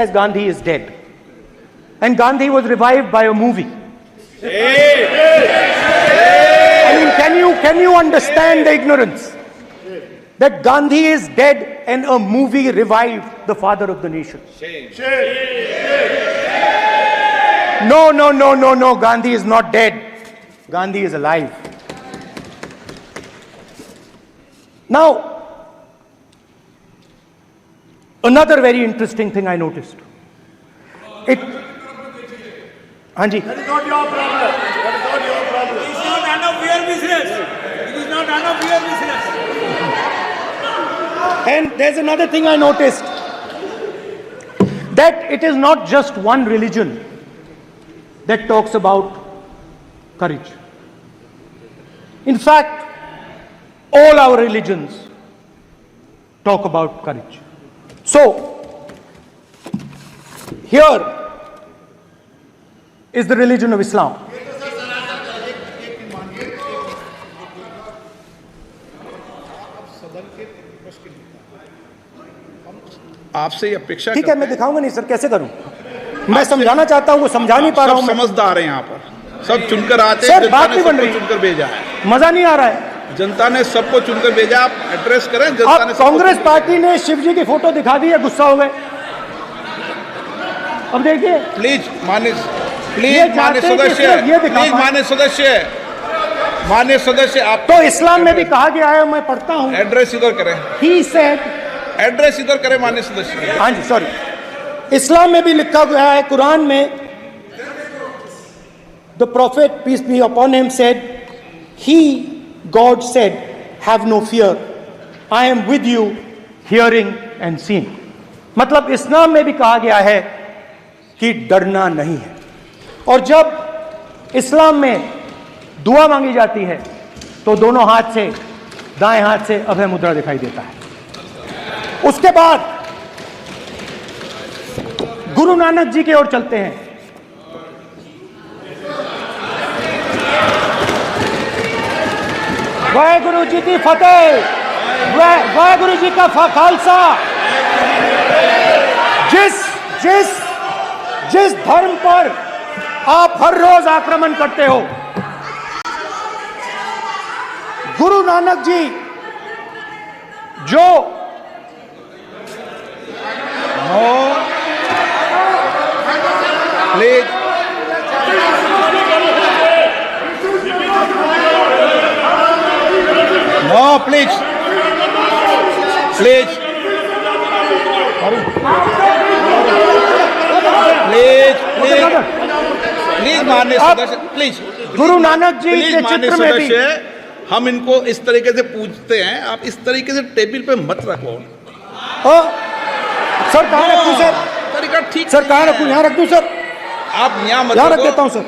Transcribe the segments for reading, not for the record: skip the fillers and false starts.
As Gandhi is dead. And Gandhi was revived by a movie. I mean, can you understand the ignorance? That Gandhi is dead and a movie revived the father of the nation. No. Gandhi is not dead. Gandhi is alive. Now, another very interesting thing I noticed. Hanji. That is not your problem. That is not your problem. It is not none of your business. It is not none of your business. And there's another thing I noticed. That it is not just one religion that talks about courage. In fact, all our religions talk about courage. So, here is the religion of Islam. आपसे ये अपेक्षा ठीक है, मैं दिखाऊंगा नहीं sir, कैसे करूं? मैं समझाना चाहता हूं, वो समझा नहीं पा रहा हूं। समझदार हैं यहाँ पर, सब चुनकर आते हैं। सर बात नहीं बन रही, चुनकर भेजा है, मजा नहीं आ रहा है। जनता ने सबको चुनकर भेजा, आप एड्रेस करें। जनता ने कांग्रेस पार्टी ने शिव जी की फोटो दिखा दी है, गुस्सा हो गए। अब देखिए प्लीज मान्य सदस्य आप तो इस्लाम में भी कहा गया है, मैं पढ़ता हूं, एड्रेस इधर करें। ही सेड, एड्रेस इधर करें मान्य सदस्य। हाँ जी सॉरी, इस्लाम में भी लिखा गया है, कुरान में, the prophet peace be upon him said, he God said have no fear, I am with you hearing and seeing. मतलब इस्लाम में भी कहा गया है कि डरना नहीं है। और जब इस्लाम में दुआ मांगी जाती है तो दोनों हाथ से, दाएं हाथ से अभय मुद्रा दिखाई देता है। उसके बाद गुरु नानक जी की ओर चलते हैं। वाहेगुरु जी की फतेह, वाहेगुरु जी का खालसा। जिस धर्म पर आप हर रोज आक्रमण करते हो, गुरु नानक जी जो please no please please please माननीय सदस्य, प्लीज गुरु नानक जी के चित्र में भी हम इनको इस तरीके से पूछते हैं, आप इस तरीके से टेबल पे मत रखो। सर कहाँ रखूं सर? तरीका ठीक सर कहाँ रखूं? यहाँ रख दूं सर? आप यहाँ मत यहाँ रख देता हूँ सर।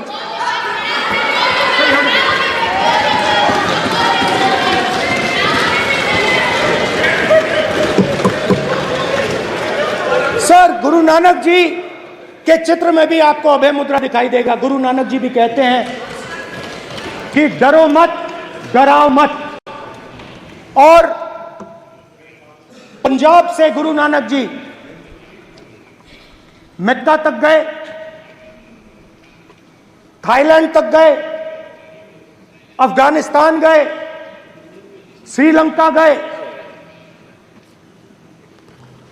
सर गुरु नानक जी के चित्र में भी आपको अभय मुद्रा दिखाई देगा। गुरु नानक जी भी कहते हैं कि डरो मत, डराओ मत। और पंजाब से गुरु नानक जी मक्का तक गए, थाईलैंड तक गए, अफगानिस्तान गए, श्रीलंका गए,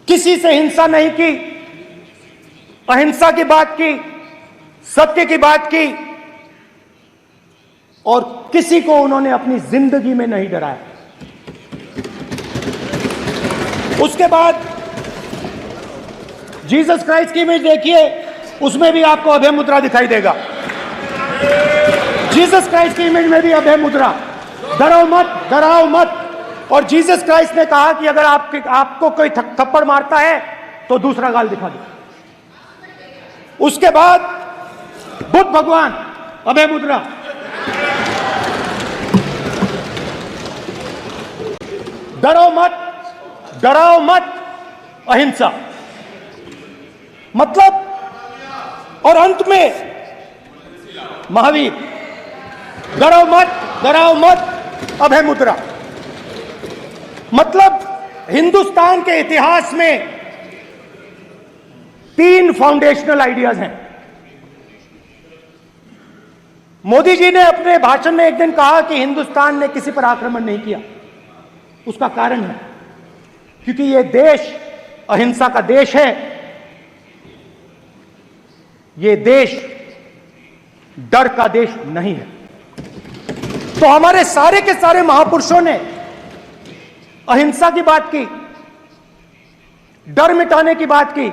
किसी से हिंसा नहीं की, अहिंसा की बात की, सत्य की बात की, और किसी को उन्होंने अपनी जिंदगी में नहीं डराया। उसके बाद जीसस क्राइस्ट की इमेज देखिए, उसमें भी आपको अभय मुद्रा दिखाई देगा। जीसस क्राइस्ट की इमेज में भी अभय मुद्रा, डरो मत, डराओ मत। और जीसस क्राइस्ट ने कहा कि अगर आपको कोई थप्पड़ मारता है तो दूसरा गाल दिखा दो। उसके बाद बुद्ध भगवान, अभय मुद्रा। डरो मत, डराओ मत, अहिंसा। मतलब, और अंत में महावीर, डरो मत, डराओ मत, अभय मुद्रा। मतलब हिंदुस्तान के इतिहास में 3 फाउंडेशनल आइडियाज हैं। मोदी जी ने अपने भाषण में एक दिन कहा कि हिंदुस्तान ने किसी पर आक्रमण नहीं किया। उसका कारण है क्योंकि यह देश अहिंसा का देश है, यह देश डर का देश नहीं है। तो हमारे सारे के सारे महापुरुषों ने अहिंसा की बात की, डर मिटाने की बात की।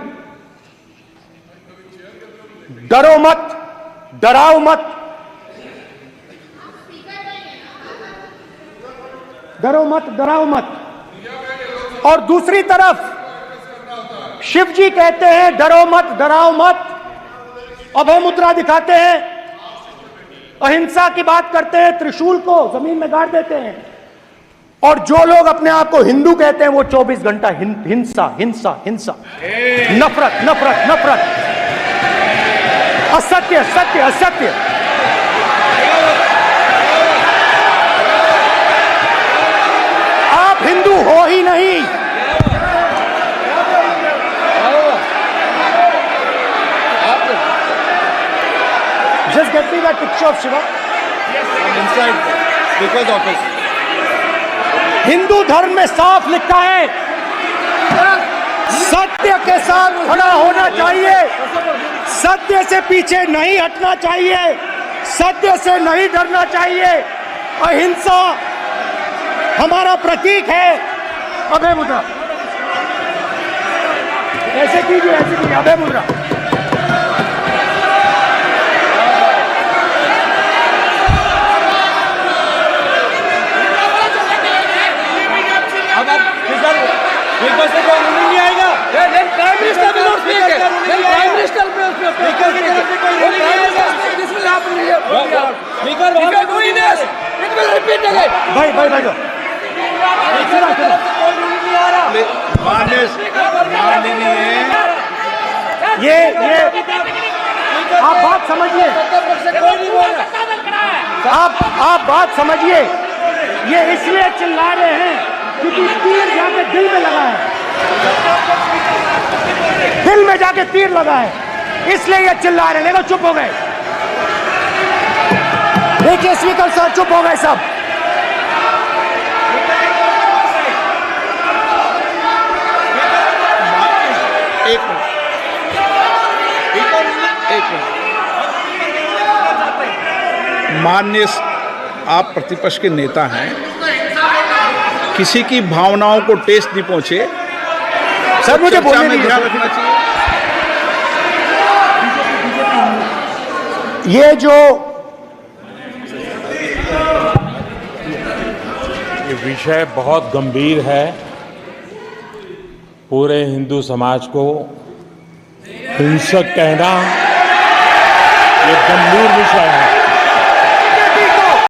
डरो मत, डराओ मत, डरो मत, डराओ मत। और दूसरी तरफ शिव जी कहते हैं डरो मत, डराओ मत, अभय मुद्रा दिखाते हैं, अहिंसा की बात करते हैं, त्रिशूल को जमीन में गाड़ देते हैं। और जो लोग अपने आप को हिंदू कहते हैं वो 24 घंटा हिंसा हिंसा हिंसा, नफरत नफरत नफरत, असत्य सत्य असत्य। आप हिंदू हो ही नहीं। Just get me that picture of Shiva. inside because of us. Hindu धर्म में साफ लिखा है सत्य के साथ खड़ा होना चाहिए, सत्य से पीछे नहीं हटना चाहिए, सत्य से नहीं डरना चाहिए। अहिंसा हमारा प्रतीक है। अभय मुद्रा ऐसे कीजिए, ऐसे कीजिए, अभय मुद्रा। अब आप बिग से कोई रूलिंग नहीं आएगा। प्राइम मिनिस्टर भी नोट स्पीक है, प्राइम मिनिस्टर पे दिस विल हैपन। स्पीकर वहां पे कोई नहीं, इट विल रिपीट अगेन। भाई भाई भाई चला चला। कोई रूलिंग नहीं आ रहा। ये आप बात समझिए, कोई नहीं बोल रहा। आप बात समझिए। ये इसलिए चिल्ला रहे हैं क्योंकि तीर जाके दिल में लगा है, दिल में जाके तीर लगा है, इसलिए ये चिल्ला रहे हैं। देखो चुप हो गए, देखिए स्पीकर साहब चुप हो गए सब। एक मिनट। माननीय आप प्रतिपक्ष के नेता हैं, किसी की भावनाओं को ठेस नहीं पहुंचे, सर मुझे चर्चा बोलने में दीजिए। ध्यान रखना चाहिए। ये जो ये विषय बहुत गंभीर है, पूरे हिंदू समाज को हिंसक कहना ये गंभीर विषय है।